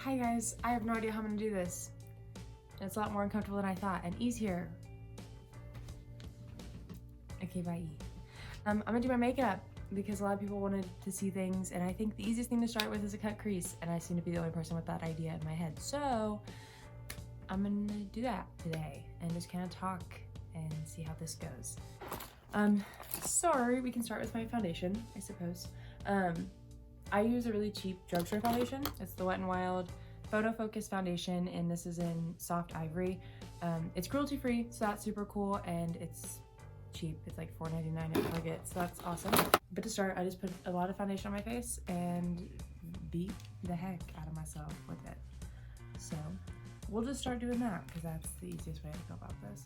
Hi guys, I have no idea how I'm gonna do this. It's a lot more uncomfortable than I thought, and E's here. Okay, bye E. I'm gonna do my makeup because a lot of people wanted to see things, and I think the easiest thing to start with is a cut crease, and I seem to be the only person with that idea in my head. So I'm gonna do that today and just kind of talk and see how this goes. Sorry, we can start with my foundation, I suppose. I use a really cheap drugstore foundation. It's the Wet n Wild Photo Focus Foundation, and this is in soft ivory. It's cruelty-free, so that's super cool, and it's cheap. It's like $4.99 at Target, so that's awesome. But to start, I just put a lot of foundation on my face and beat the heck out of myself with it. So we'll just start doing that because that's the easiest way to go about this.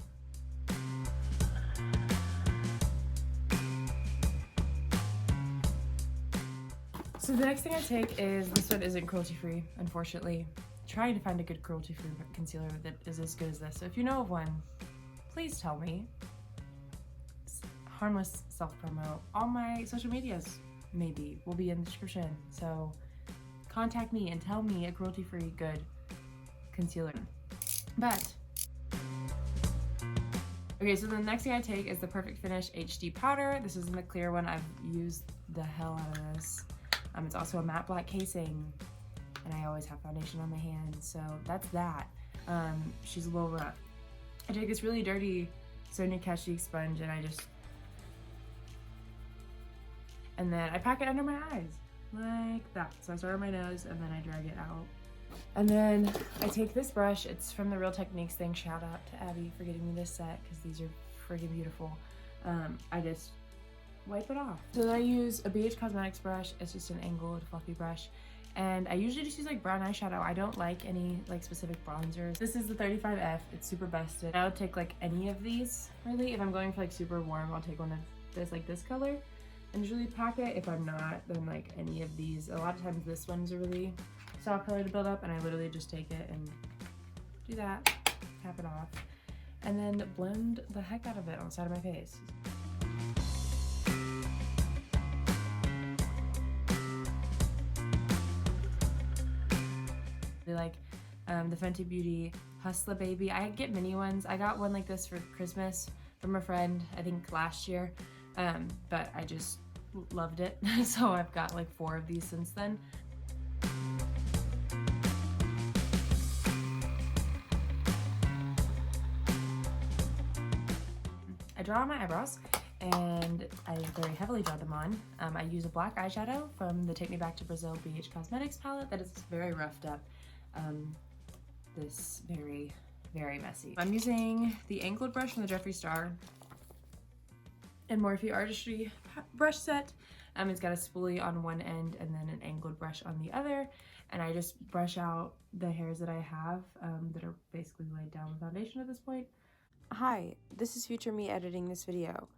So the next thing I take is, this one isn't cruelty-free, unfortunately. Trying to find a good cruelty-free concealer that is as good as this. So if you know of one, please tell me. It's harmless self-promo. All my social medias, maybe, will be in the description. So contact me and tell me a cruelty-free good concealer. But, okay, so the next thing I take is the Perfect Finish HD powder. This is in the clear one. I've used the hell out of this. It's also a matte black casing, and I always have foundation on my hands, so that's that. She's a little rough. I take this really dirty Sonia Kashuk sponge, and then I pack it under my eyes, like that. So I start on my nose, and then I drag it out. And then I take this brush. It's from the Real Techniques thing. Shout out to Abby for getting me this set, because these are friggin' beautiful. I just wipe it off. So then I use a BH Cosmetics brush. It's just an angled fluffy brush, and I usually just use like brown eyeshadow. I don't like any like specific bronzers. This is the 35F. It's super busted. I'll take like any of these really. If I'm going for like super warm, I'll take one of this, like this color, and usually pack it. If I'm not, then like any of these. A lot of times this one's a really soft color to build up, and I literally just take it and do that, tap it off, and then blend the heck out of it on the side of my face. Like the Fenty Beauty Hustler Baby. I get mini ones. I got one like this for Christmas from a friend, I think last year, but I just loved it. So I've got like 4 of these since then. I draw on my eyebrows, and I very heavily draw them on. I use a black eyeshadow from the Take Me Back to Brazil BH Cosmetics palette that is very roughed up. This very messy. I'm using the angled brush from the Jeffree Star and Morphe Artistry brush set. It's got a spoolie on one end and then an angled brush on the other, and I just brush out the hairs that I have that are basically laid down with foundation at this point. Hi, this is future me editing this video.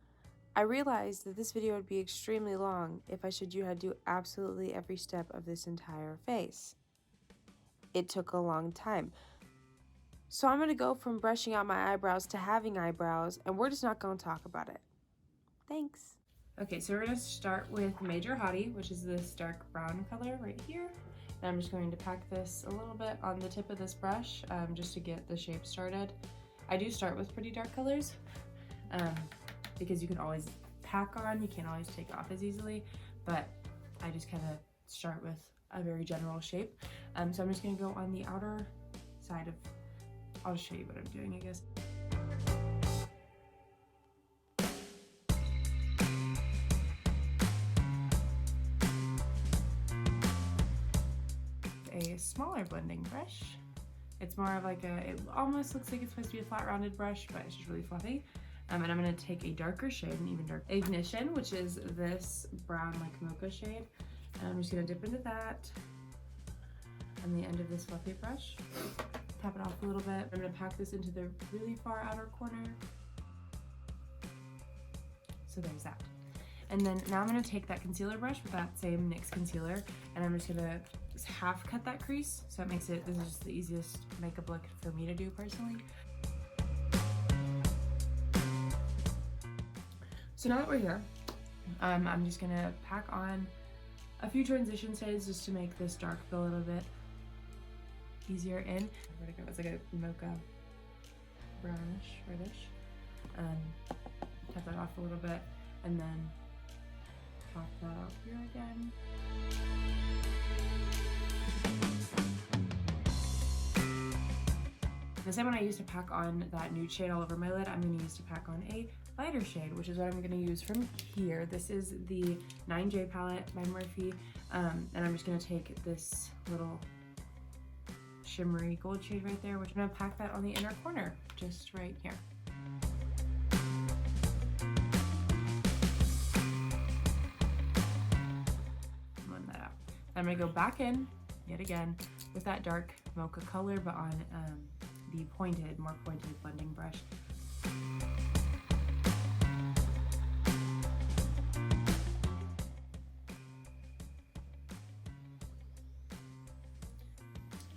I realized that this video would be extremely long if I showed you how to do absolutely every step of this entire face. It took a long time. So I'm going to go from brushing out my eyebrows to having eyebrows, and we're just not going to talk about it. Thanks. Okay, so we're going to start with Major Hottie, which is this dark brown color right here. And I'm just going to pack this a little bit on the tip of this brush just to get the shape started. I do start with pretty dark colors because you can always pack on, you can't always take off as easily, but I just kind of start with a very general shape. So I'm just gonna go on the outer side of, I'll show you what I'm doing, I guess. A smaller blending brush. It's more of like it almost looks like it's supposed to be a flat rounded brush, but it's just really fluffy. And I'm gonna take a darker shade, an even darker Ignition, which is this brown like mocha shade. And I'm just gonna dip into that on the end of this fluffy brush. Tap it off a little bit. I'm gonna pack this into the really far outer corner. So there's that. And then now I'm gonna take that concealer brush with that same NYX concealer, and I'm just gonna half cut that crease. So it makes it, this is just the easiest makeup look for me to do personally. So now that we're here, I'm just gonna pack on a few transition shades just to make this dark feel a little bit easier in. It's like a mocha brownish, reddish. Tap that off a little bit and then pop that out here again. The same one I used to pack on that nude shade all over my lid, I'm going to use to pack on a lighter shade, which is what I'm going to use from here. This is the 9J palette by Morphe, and I'm just going to take this little shimmery gold shade right there, which I'm going to pack that on the inner corner, just right here. Blend that out. I'm going to go back in, yet again, with that dark mocha color, but on the more pointed blending brush.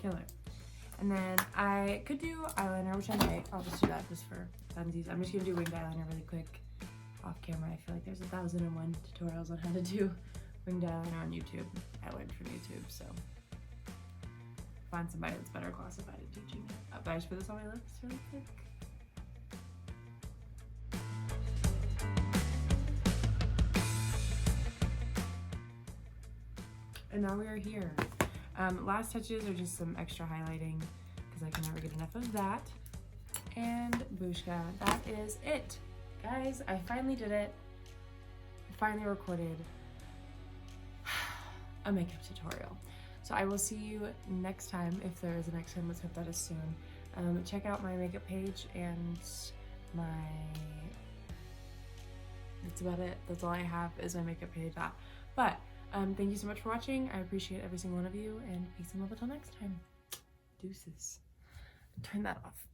Killer. And then I could do eyeliner, which I might. I'll just do that just for funsies. I'm just gonna do winged eyeliner really quick off camera. I feel like there's 1,001 tutorials on how to do winged eyeliner on YouTube. I learned from YouTube, so find somebody that's better classified at teaching it. But I just put this on my lips really quick. And now we are here. Last touches are just some extra highlighting because I can never get enough of that. And booshka, that is it. Guys, I finally did it. I finally recorded a makeup tutorial. So I will see you next time, if there is a next time. Let's hope that is soon. Check out my makeup page and that's about it. That's all I have is my makeup page. But thank you so much for watching. I appreciate every single one of you, and peace and love until next time. Deuces. Turn that off.